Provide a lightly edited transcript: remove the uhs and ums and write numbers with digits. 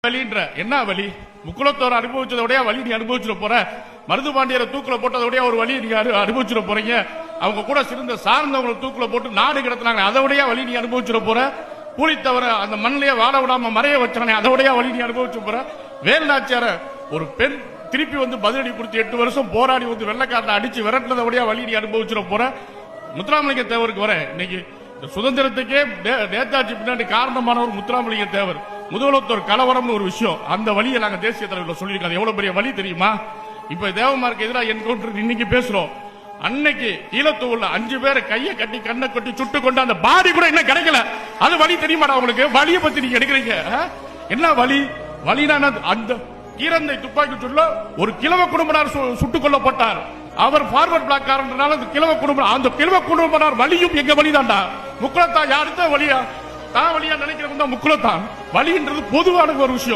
வலின்ற என்ன வலி? முக்குளத்தோர் அனுபவிச்சதோடய வலி நீ அனுபவிச்சுட போற? மருதுபாண்டியரை தூக்குல போட்டதோடய ஒரு வலி நீங்க அனுபவிச்சுட போறீங்க? அவங்க கூட சிறந்த சார்ந்தவங்களை தூக்குல போட்டு நாடு கிடத்தினாங்க, அதோடய வலி நீ அனுபவிச்சுட போற? பூலித்தவரை அந்த மண்ணிலேயே வாழ விடாம மறைய வச்சானே, அதோடய வலி நீ அனுபவிச்சு போற? வேலுநாச்சியார ஒரு பெண் திருப்பி வந்து பதிலடி கொடுத்து 8 வருஷம் போராடி வந்து வெள்ளக்காரனை அடிச்சு விரட்டினதோடய வலி நீ அனுபவிச்சுட போற? முத்துராமலிங்க தேவருக்கு வர இன்னைக்கு சுதந்திரத்துக்கே நேதாஜி பின்னாடி காரணமானவர் முத்துராமலிங்க தேவர். முதல்வர் கலவரம்னு ஒரு விஷயம், அந்த வழியை நாங்க தேசிய தலைவர்கள் சொல்லியிருக்காங்க. எவ்வளவு பெரிய வழி தெரியுமா? இப்ப தேவமாருக்கு எதிராக என்கவுண்டர் இன்னைக்கு பேசுறோம். அன்னைக்கு ஈழத்தூர்ல 5 பேரை கையை கட்டி கண்ணை கட்டி சுட்டு கொண்டு அந்த பாடி கூட இன்னும் கிடைக்கல. அது வழி தெரியுமாடா உங்களுக்கு? வழியை பத்தி நீங்க எடுக்கிறீங்க என்ன வழி? வழினா அந்த ஈரந்தை துப்பாக்கி சொல்ல ஒரு கிழவ குடும்பனார் சுட்டுக் கொல்லப்பட்டார். அவர் ஃபார்வர்ட் பிளாக் காரனால அந்த கிழவ குடும்பனார் வழியும் எங்க வழிதான்டா. முக்குளத்தான் யாருதான் வழியா? தான் வழியா நினைக்கிறவங்க தான் முக்குளத்தான். வழின்றது பொதுவான ஒரு விஷயம்.